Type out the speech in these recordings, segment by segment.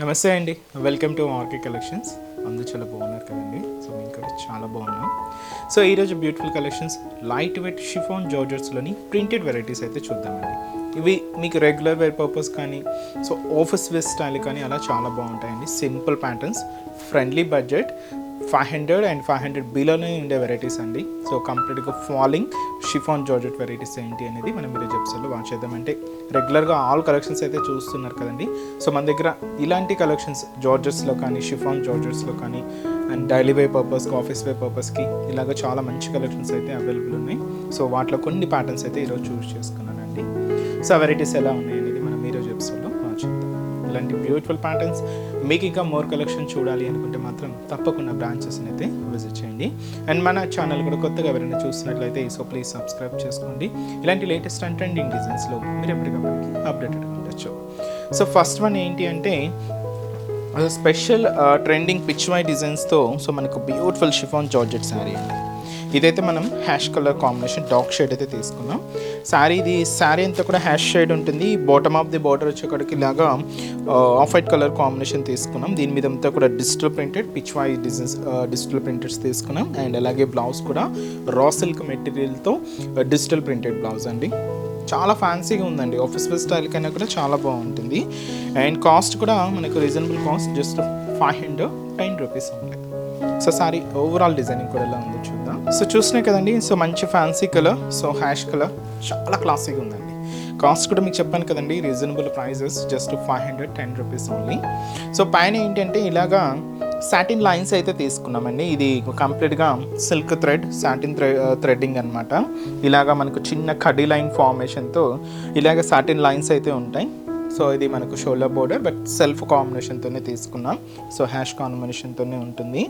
నమస్తే అండి. Welcome to RK collections. అందరూ చాలా బాగున్నారు కదండి. సో మేము కూడా చాలా బాగున్నాం. సో ఈరోజు beautiful collections light weight chiffon జార్జెట్స్లోని ప్రింటెడ్ వెరైటీస్ అయితే చూద్దామండి. ఇవి మీకు రెగ్యులర్ వేర్ పర్పస్ కానీ సో ఆఫీస్ వేర్ స్టైల్ కానీ అలా చాలా బాగుంటాయండి. Simple patterns, friendly budget, 500 and 500 బిలోనే ఉండే వెరైటీస్ అండి. సో కంప్లీట్గా ఫాలింగ్ షిఫాన్ జార్జెట్ వెరైటీస్ ఏంటి అనేది మనం ఈరోజు ఎపిసోడ్లో వాచ్ చేద్దామంటే రెగ్యులర్గా ఆల్ కలెక్షన్స్ అయితే చూస్తున్నారు కదండి. సో మన దగ్గర ఇలాంటి కలెక్షన్స్ జార్జెట్స్లో కానీ షిఫాన్ జార్జెట్స్లో కానీ అండ్ డైలీ వే పర్పస్కి ఆఫీస్ వే పర్పస్కి ఇలాగ చాలా మంచి కలెక్షన్స్ అయితే అవైలబుల్ ఉన్నాయి. సో వాటిలో కొన్ని ప్యాటర్న్స్ అయితే ఈరోజు చూస్ చేసుకున్నానండి. సో వెరైటీస్ ఎలా ఉన్నాయి అనేది మనం ఈరోజు ఎపిసోడ్లో వాచ్ చేద్దాం. ఇలాంటి బ్యూటిఫుల్ ప్యాటర్న్స్ మీకు ఇంకా మోర్ కలెక్షన్ చూడాలి అనుకుంటే మాత్రం తప్పకుండా బ్రాంచెస్ని అయితే విజిట్ చేయండి. అండ్ మన ఛానల్ కూడా కొత్తగా ఎవరైనా చూస్తున్నట్లయితే సో ప్లీజ్ సబ్స్క్రైబ్ చేసుకోండి. ఇలాంటి లేటెస్ట్ అండ్ ట్రెండింగ్ డిజైన్స్లో మీరు ఎప్పటికప్పటికి అప్డేటెడ్గా ఉండొచ్చు. సో ఫస్ట్ వన్ ఏంటి అంటే స్పెషల్ ట్రెండింగ్ పిచ్ వై డిజైన్స్తో సో మనకు బ్యూటిఫుల్ షిఫాన్ జార్జెట్ శారీ అండి. ఇదైతే మనం ash colour combination dark shade అయితే తీసుకున్నాం. శారీ అంతా కూడా హ్యాష్ షేడ్ ఉంటుంది. బాటమ్ ఆఫ్ ది బార్డర్ వచ్చేక్కడికి ఇలాగా ఆఫ్ వైట్ కలర్ కాంబినేషన్ తీసుకున్నాం. దీని మీద అంతా కూడా digital printed Pichwai designs digital printeds తీసుకున్నాం. అండ్ అలాగే బ్లౌజ్ కూడా రా సిల్క్ మెటీరియల్తో డిజిటల్ ప్రింటెడ్ బ్లౌజ్ అండి. చాలా ఫ్యాన్సీగా ఉందండి. ఆఫీస్ వేర్ స్టైల్ కైనా కూడా చాలా బాగుంటుంది. అండ్ కాస్ట్ కూడా మనకు రీజనబుల్ కాస్ట్, జస్ట్ 510 రూపీస్ ఉంది. సో సారీ ఓవరాల్ డిజైనింగ్ కూడా ఎలా ఉందో చూద్దాం. సో చూసినాయి కదండి. సో మంచి fancy colour, so hash colour చాలా క్లాసీగా ఉందండి. కాస్ట్ కూడా మీకు చెప్పాను కదండి, reasonable prices, just 510 rupees only. So పైన ఏంటంటే ఇలాగా సాటిన్ లైన్స్ అయితే తీసుకున్నామండి. ఇది కంప్లీట్గా సిల్క్ థ్రెడ్, సాటిన్ థ్రెడ్డింగ్ అనమాట. ఇలాగా మనకు చిన్న కడ్డీ లైన్ ఫార్మేషన్తో ఇలాగ సాటిన్ లైన్స్ అయితే ఉంటాయి. సో ఇది మనకు షోల్డర్ బోర్డర్ బట్ సెల్ఫ్ కాంబినేషన్తోనే తీసుకున్నాం. సో హ్యాష్ కాంబినేషన్తోనే ఉంటుంది.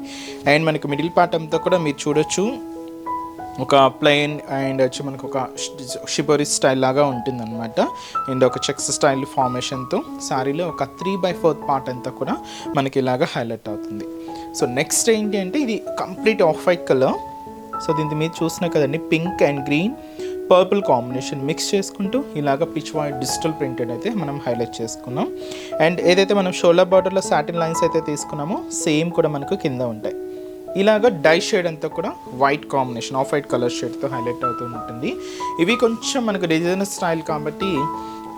అండ్ మనకు మిడిల్ పార్ట్ అంతా కూడా మీరు చూడొచ్చు ఒక ప్లెయిన్ అండ్ వచ్చి మనకు ఒక షిబోరి స్టైల్ లాగా ఉంటుంది అనమాట. అండ్ ఒక చెక్స్ స్టైల్ ఫార్మేషన్తో శారీలో ఒక 3/4 పార్ట్ అంతా కూడా మనకి ఇలాగా హైలైట్ అవుతుంది. సో నెక్స్ట్ ఏంటి అంటే ఇది complete of white colour. So దీని మీద చూసినా కదండి, pink and green purple combination mix చేసుకుంటూ ఇలాగ పిచ్ వైట్ డిజిటల్ ప్రింటెడ్ అయితే మనం హైలైట్ చేసుకున్నాం. అండ్ ఏదైతే మనం షోల్డర్ బార్డర్లో సాటిన్ లైన్స్ అయితే తీసుకున్నామో సేమ్ కూడా మనకు కింద ఉంటాయి. ఇలాగ డై షేడ్ అంతా కూడా white combination off white colour షేడ్తో హైలైట్ అవుతూ ఉంటుంది. ఇవి కొంచెం మనకు డిజైనర్ స్టైల్ కాబట్టి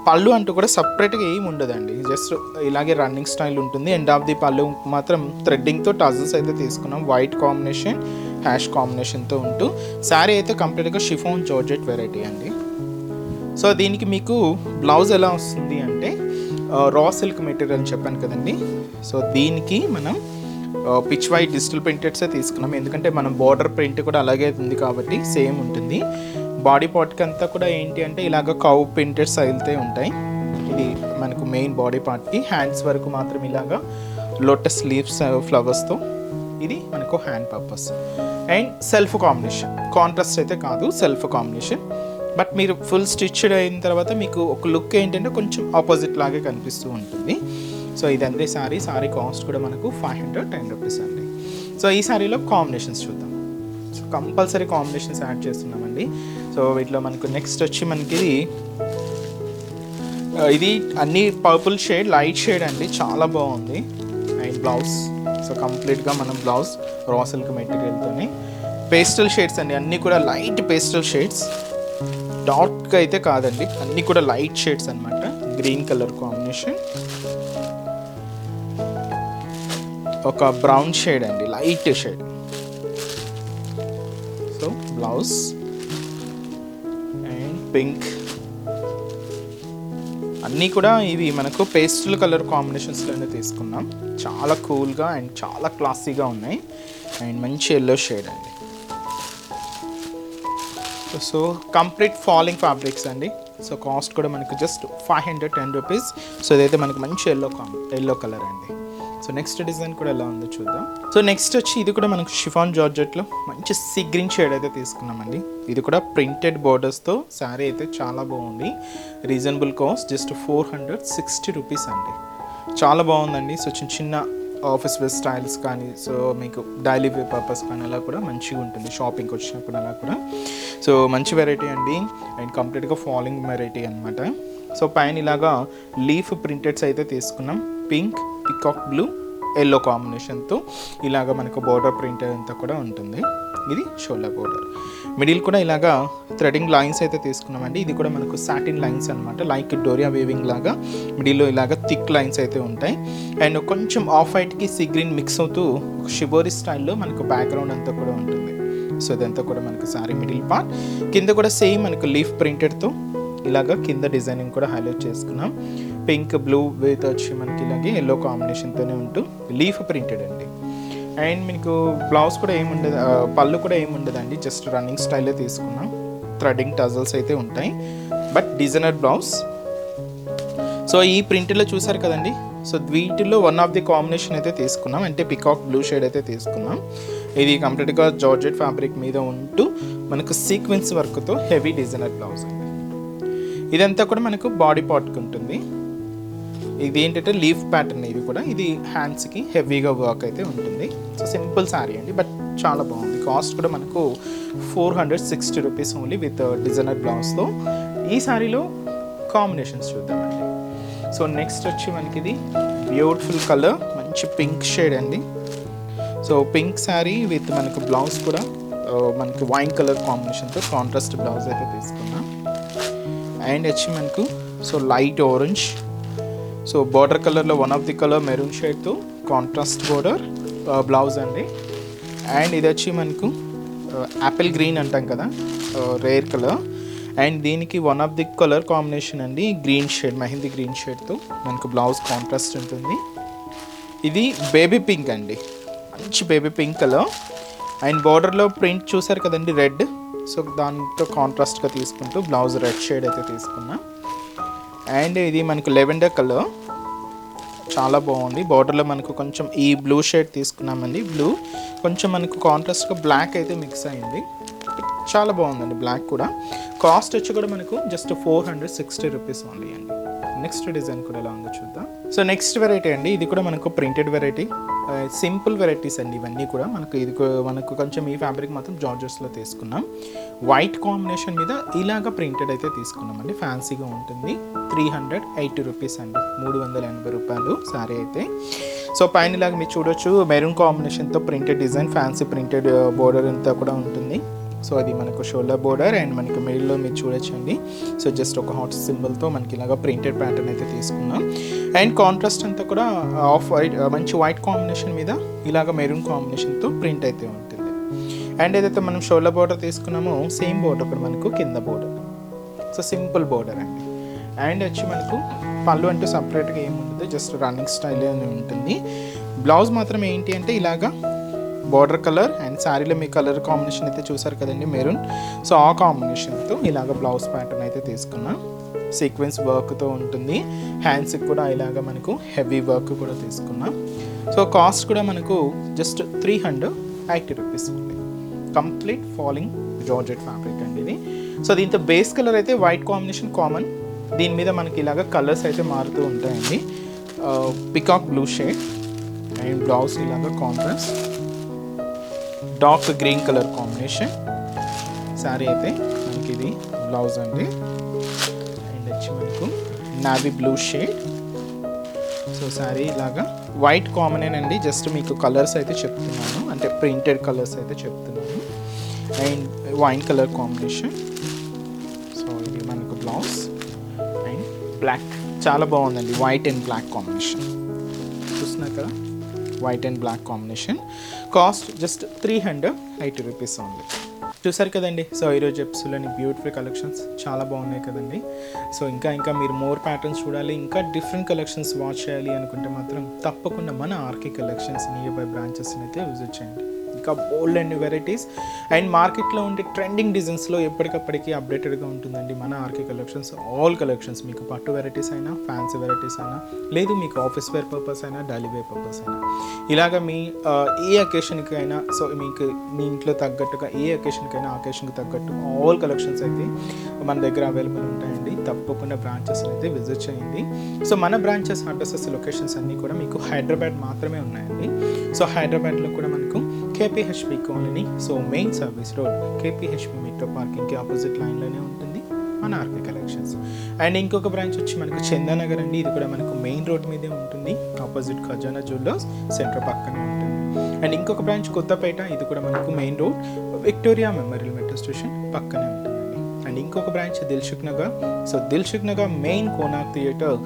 పళ్ళు అంటూ కూడా సపరేట్గా ఏమి ఉండదండి, జస్ట్ ఇలాగే రన్నింగ్ స్టైల్ ఉంటుంది. ఎండ్ ఆఫ్ ది పళ్ళు మాత్రం థ్రెడ్డింగ్తో టజల్స్ అయితే తీసుకున్నాం. వైట్ కాంబినేషన్ హ్యాష్ కాంబినేషన్తో ఉంటూ శారీ అయితే కంప్లీట్గా షిఫాన్ జార్జెట్ వెరైటీ అండి. సో దీనికి మీకు బ్లౌజ్ ఎలా వస్తుంది అంటే రా సిల్క్ మెటీరియల్ చెప్పాను కదండి. సో దీనికి మనం పిచ్ వైట్ డిజిటల్ ప్రింటెడ్సే తీసుకున్నాం. ఎందుకంటే మనం బార్డర్ ప్రింట్ కూడా అలాగే ఉంది కాబట్టి సేమ్ ఉంటుంది. బాడీ పార్ట్కి అంతా కూడా ఏంటి అంటే ఇలాగ కవ్ ప్రింటెడ్ స్టైల్తో ఉంటాయి. ఇది మనకు మెయిన్ బాడీ పార్ట్కి. హ్యాండ్స్ వరకు మాత్రం ఇలాగా లోటస్ లీవ్స్ ఫ్లవర్స్తో ఇది మనకు hand purpose. And self combination, contrast అయితే కాదు, సెల్ఫ్ కాంబినేషన్. బట్ మీరు ఫుల్ స్టిచ్డ్ అయిన తర్వాత మీకు ఒక లుక్ ఏంటంటే కొంచెం ఆపోజిట్ లాగే కనిపిస్తూ ఉంటుంది. సో ఇదంతే శారీ కాస్ట్ కూడా మనకు 510 రూపీస్ అండి. సో ఈ శారీలో కాంబినేషన్స్ చూద్దాం. సో కంపల్సరీ కాంబినేషన్స్ యాడ్ చేస్తున్నామండి. సో వీటిలో మనకు నెక్స్ట్ వచ్చి మనకి ఇది అన్ని పర్పుల్ షేడ్, లైట్ షేడ్ అండి, చాలా బాగుంది. అండ్ బ్లౌజ్, సో కంప్లీట్గా మనం blouse raw silk మెటీరియల్తోనే pastel shades అండి, అన్నీ కూడా లైట్ పేస్టల్ షేడ్స్, డార్క్ అయితే కాదండి, అన్నీ కూడా లైట్ షేడ్స్ అనమాట. గ్రీన్ కలర్ కాంబినేషన్, ఒక బ్రౌన్ షేడ్ అండి, light shade. So blouse and pink, అన్నీ కూడా ఇవి మనకు పేస్టల్ కలర్ కాంబినేషన్స్లోనే తీసుకున్నాం. చాలా కూల్గా అండ్ చాలా క్లాసీగా ఉన్నాయి. అండ్ మంచి ఎల్లో షేడ్ అండి. సో కంప్లీట్ ఫాలింగ్ ఫ్యాబ్రిక్స్ అండి. సో కాస్ట్ కూడా మనకు జస్ట్ 510 రూపీస్. సో ఇదైతే మనకు మంచి ఎల్లో కలర్ అండి. సో నెక్స్ట్ డిజైన్ కూడా ఎలా ఉందో చూద్దాం. సో నెక్స్ట్ వచ్చి ఇది కూడా మనకు షిఫాన్ జార్జెట్లో మంచి సీ గ్రీన్ షేడ్ అయితే తీసుకున్నామండి. ఇది కూడా ప్రింటెడ్ బోర్డర్స్తో శారీ అయితే చాలా బాగుంది. రీజనబుల్ కాస్ట్, జస్ట్ 460 రూపీస్ అండి. చాలా బాగుందండి. సో చిన్న ఆఫీస్ వేర్ స్టైల్స్ కానీ, సో మీకు డైలీ వేర్ పర్పస్ కానీ అలా కూడా మంచిగా ఉంటుంది. షాపింగ్కి వచ్చినప్పుడు అలా కూడా సో మంచి వెరైటీ అండి. అండ్ కంప్లీట్గా ఫాలింగ్ వెరైటీ అనమాట. సో పైన ఇలాగా లీఫ్ ప్రింటెడ్స్ అయితే తీసుకున్నాం. పింక్ పికాక్ బ్లూ ఎల్లో కాంబినేషన్తో ఇలాగ మనకు బోర్డర్ ప్రింట్ అంతా కూడా ఉంటుంది. ఇది షోల్డర్ బోర్డర్. మిడిల్ కూడా ఇలాగా థ్రెడింగ్ లైన్స్ అయితే తీసుకున్నామండి. ఇది కూడా మనకు సాటిన్ లైన్స్ అనమాట, లైక్ డోరియా వేవింగ్ లాగా మిడిల్లో ఇలాగ థిక్ లైన్స్ అయితే ఉంటాయి. అండ్ కొంచెం ఆఫ్ వైట్కి సీ గ్రీన్ మిక్స్ అవుతూ ఒక షిబోరి స్టైల్లో మనకు బ్యాక్గ్రౌండ్ అంతా కూడా ఉంటుంది. సో ఇదంతా కూడా మనకు సారీ మిడిల్ పార్ట్. కింద కూడా సేమ్ మనకు లీఫ్ ప్రింటెడ్తో ఇలాగ కింద డిజైనింగ్ కూడా హైలైట్ చేసుకున్నాం. పింక్ బ్లూ విత్ వచ్చి మనకి ఇలాగే ఎల్లో కాంబినేషన్తోనే ఉంటూ లీఫ్ ప్రింటెడ్ అండి. అండ్ మీకు బ్లౌజ్ కూడా ఏముండదు, పళ్ళు కూడా ఏముండదండి, జస్ట్ రన్నింగ్ స్టైలే తీసుకున్నాం. థ్రెడింగ్ టజల్స్ అయితే ఉంటాయి, బట్ డిజైనర్ బ్లౌజ్. సో ఈ ప్రింట్లో చూసారు కదండి. సో వీటిలో వన్ ఆఫ్ ది కాంబినేషన్ అయితే తీసుకున్నాం, అంటే పికాక్ బ్లూ షేడ్ అయితే తీసుకున్నాం. ఇది కంప్లీట్గా జార్జెట్ ఫ్యాబ్రిక్ మీద ఉంటూ మనకు సీక్వెన్స్ వర్క్తో హెవీ డిజైనర్ బ్లౌజ్ అండి. ఇదంతా కూడా మనకు బాడీ పార్ట్కి ఉంటుంది. ఇది ఏంటంటే లీఫ్ ప్యాటర్న్. ఇవి కూడా ఇది హ్యాండ్స్కి హెవీగా వర్క్ అయితే ఉంటుంది. సో సింపుల్ శారీ అండి, బట్ చాలా బాగుంది. కాస్ట్ కూడా మనకు 460 రూపీస్ ఓన్లీ విత్ డిజైనర్ బ్లౌజ్తో. ఈ శారీలో కాంబినేషన్స్ చూద్దామండి. సో నెక్స్ట్ వచ్చి మనకి ఇది బ్యూటిఫుల్ కలర్, మంచి పింక్ షేడ్ అండి. సో పింక్ శారీ విత్ మనకు బ్లౌజ్ కూడా మనకి వైన్ కలర్ కాంబినేషన్తో కాంట్రాస్ట్ బ్లౌజ్ అయితే తీసుకున్నాం. అండ్ వచ్చి మనకు so light orange, so border కలర్లో one of the colour maroon షేడ్తో కాంట్రాస్ట్ బార్డర్ బ్లౌజ్ అండి. అండ్ ఇది వచ్చి మనకు యాపిల్ గ్రీన్ అంటాం కదా, రేర్ కలర్. అండ్ దీనికి one of the colour combination అండి గ్రీన్ షేడ్, మెహందీ గ్రీన్ షేడ్తో మనకు బ్లౌజ్ కాంట్రాస్ట్ ఉంటుంది. ఇది బేబీ పింక్ అండి, మంచి బేబీ పింక్ కలర్. అండ్ బార్డర్లో ప్రింట్ చూసారు కదండి రెడ్, సో దాంతో కాంట్రాస్ట్గా తీసుకుంటూ బ్లౌజ్ రెడ్ షేడ్ అయితే తీసుకున్నాం. అండ్ ఇది మనకు లెవెండర్ కలర్, చాలా బాగుంది. బార్డర్లో మనకు కొంచెం ఈ బ్లూ షేడ్ తీసుకున్నామండి. బ్లూ కొంచెం మనకు కాంట్రాస్ట్గా బ్లాక్ అయితే మిక్స్ అయింది, చాలా బాగుందండి బ్లాక్ కూడా. కాస్ట్ వచ్చి కూడా మనకు జస్ట్ 460 రూపీస్ ఓన్లీ అండి. నెక్స్ట్ డిజైన్ కూడా ఎలా ఉందో చూద్దాం. సో నెక్స్ట్ వెరైటీ అండి, ఇది కూడా మనకు ప్రింటెడ్ వెరైటీ, సింపుల్ వెరైటీస్ అండి ఇవన్నీ కూడా. మనకు కొంచెం ఈ ఫ్యాబ్రిక్ మాత్రం జార్జెస్లో తీసుకున్నాం. వైట్ కాంబినేషన్ మీద ఇలాగ ప్రింటెడ్ అయితే తీసుకున్నాం అండి, ఫ్యాన్సీగా ఉంటుంది. 380 రూపీస్ అండి, 380 రూపాయలు శారీ అయితే. సో పైన ఇలాగ మీరు చూడొచ్చు మెరూన్ కాంబినేషన్తో printed design, fancy printed border అంతా కూడా ఉంటుంది. సో అది మనకు షోల్డర్ బోర్డర్. అండ్ మనకి మిడిల్లో మీరు చూడొచ్చండి, సో జస్ట్ ఒక హాట్ సింబల్తో మనకి ఇలాగ ప్రింటెడ్ ప్యాటర్న్ అయితే తీసుకున్నాం. అండ్ కాంట్రాస్ట్ అంతా కూడా ఆఫ్ వైట్, మంచి వైట్ కాంబినేషన్ మీద ఇలాగ మెరూన్ కాంబినేషన్తో ప్రింట్ అయితే ఉంటుంది. అండ్ ఏదైతే మనం షోల్డర్ బోర్డర్ తీసుకున్నామో సేమ్ బోర్డర్ కూడా మనకు కింద బోర్డర్. సో సింపుల్ బోర్డర్ అండి. అండ్ వచ్చి మనకు పళ్ళు అంటూ సపరేట్గా ఏముండదు, జస్ట్ రన్నింగ్ స్టైల్ అని ఉంటుంది. బ్లౌజ్ మాత్రం ఏంటి అంటే ఇలాగా బార్డర్ కలర్, అండ్ శారీలో మీ కలర్ కాంబినేషన్ అయితే చూసారు కదండి మెరూన్, సో ఆ కాంబినేషన్తో ఇలాగ బ్లౌజ్ ప్యాటర్న్ అయితే తీసుకున్నాం. సీక్వెన్స్ వర్క్తో ఉంటుంది. హ్యాండ్స్కి కూడా ఇలాగ మనకు హెవీ వర్క్ కూడా తీసుకున్నాం. సో కాస్ట్ కూడా మనకు జస్ట్ 380 రూపీస్ ఉంది. కంప్లీట్ ఫాలింగ్ జార్జెట్ ఫ్యాబ్రిక్ అండి ఇది. సో దీంతో బేస్ కలర్ అయితే వైట్ కాంబినేషన్ కామన్, దీని మీద మనకి ఇలాగ కలర్స్ అయితే మారుతూ ఉంటాయండి. Peacock blue shade and blouse ఇలాగ contrast dark green colour combination sari అయితే మనకి ఇది బ్లౌజ్ అండి. అండ్ వచ్చి మనకు navy blue shade. So sari ఇలాగా వైట్ కామనేనండి, జస్ట్ మీకు కలర్స్ అయితే చెప్తున్నాను, అంటే ప్రింటెడ్ కలర్స్ అయితే చెప్తున్నాను. And wine colour combination. So ఇది మనకు బ్లౌజ్ అండ్ బ్లాక్, చాలా బాగుందండి వైట్ అండ్ బ్లాక్ కాంబినేషన్. చూస్తున్నారు కదా, white and black combination. Cost just 380 rupees only. చూసారు కదండి. సో ఈరోజు ఎపిసోడ్లోని బ్యూటిఫుల్ కలెక్షన్స్ చాలా బాగున్నాయి కదండి. సో ఇంకా మీరు మోర్ ప్యాటర్న్స్ చూడాలి, ఇంకా డిఫరెంట్ కలెక్షన్స్ వాచ్ చేయాలి అనుకుంటే మాత్రం తప్పకుండా మన ఆర్కే కలెక్షన్స్ నియర్ బై బ్రాంచెస్ని అయితే విజిట్ చేయండి. ఇంకా బోల్డ్ అండ్ వెరైటీస్ అండ్ మార్కెట్లో ఉండే ట్రెండింగ్ డిజైన్స్లో ఎప్పటికప్పటికీ అప్డేటెడ్గా ఉంటుందండి మన ఆర్కే కలెక్షన్స్. ఆల్ కలెక్షన్స్, మీకు పట్టు వెరైటీస్ అయినా, ఫ్యాన్సీ వెరైటీస్ అయినా, లేదు మీకు ఆఫీస్ వేర్ పర్పస్ అయినా, డైలీ వేర్ పర్పస్ అయినా, ఇలాగ మీ ఏ అకేషన్కి అయినా, సో మీకు మీ ఇంట్లో తగ్గట్టుగా ఏ అకేషన్కైనా అకేషన్కి తగ్గట్టు ఆల్ కలెక్షన్స్ అయితే మన దగ్గర అవైలబుల్ ఉంటాయండి. తప్పకుండా బ్రాంచెస్ అయితే విజిట్ చేయండి. సో మన బ్రాంచెస్ అడ్రసెస్ లొకేషన్స్ అన్నీ కూడా మీకు హైదరాబాద్ మాత్రమే ఉన్నాయండి. సో హైదరాబాద్లో కూడా మనకు KPHP colony, so main service road KPHP metro పార్కింగ్కి ఆపోజిట్ లైన్లోనే ఉంటుంది. మన ఆర్కే కలెక్షన్స్. అండ్ ఇంకొక బ్రాంచ్ వచ్చి మనకు చందానగర్ అండి. ఇది కూడా మనకు మెయిన్ రోడ్ మీదే ఉంటుంది, ఆపోజిట్ ఖజానా జ్యువెలర్స్ సెంటర్ పక్కనే ఉంటుంది. అండ్ ఇంకొక బ్రాంచ్ కొత్తపేట, ఇది కూడా మనకు main road Victoria Memorial metro station పక్కనే ఉంటుందండి. అండ్ ఇంకొక branch Dilsukhnagar. So Dilsukhnagar main Konark theatre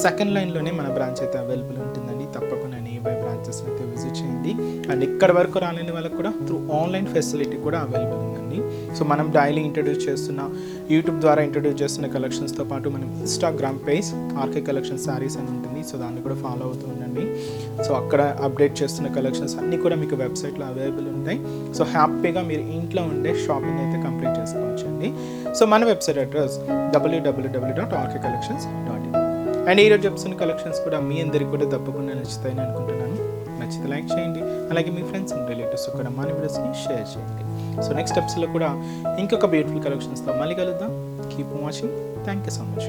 second లైన్లోనే మన బ్రాంచ్ అయితే అవైలబుల్ ఉంటుందండి. తప్పకుండా నియర్బై బ్రాంచెస్ అయితే విజిట్ చేయండి. అండ్ ఇక్కడ వరకు రాలేని వాళ్ళకి కూడా త్రూ ఆన్లైన్ ఫెసిలిటీ కూడా అవైలబుల్ ఉందండి. సో మనం డైలీ ఇంట్రడ్యూస్ చేస్తున్న యూట్యూబ్ ద్వారా ఇంట్రడ్యూస్ చేస్తున్న కలెక్షన్స్తో పాటు మనం Instagram page RK collection saris అని ఉంటుంది. సో దాన్ని కూడా ఫాలో అవుతూ ఉండండి. సో అక్కడ అప్డేట్ చేస్తున్న కలెక్షన్స్ అన్నీ కూడా మీకు వెబ్సైట్లో అవైలబుల్ ఉంటాయి. సో హ్యాపీగా మీరు ఇంట్లో ఉండే షాపింగ్ అయితే కంప్లీట్ చేసుకోవచ్చు అండి. సో మన వెబ్సైట్ అడ్రస్ www.rkcollections.in. అండ్ ఈరోజు చెప్తున్న కలెక్షన్స్ కూడా మీ అందరికీ కూడా తప్పకుండా నచ్చుతాయని అనుకుంటున్నాను. నచ్చితే లైక్ చేయండి, అలాగే మీ ఫ్రెండ్స్ అండ్ రిలేటివ్స్ కూడా మన వీడియోస్ని షేర్ చేయండి. సో నెక్స్ట్ ఎపిసోడ్లో కూడా ఇంకొక బ్యూటిఫుల్ కలెక్షన్స్తో మళ్ళీ కలుద్దాం. Keep watching. Thank you so much.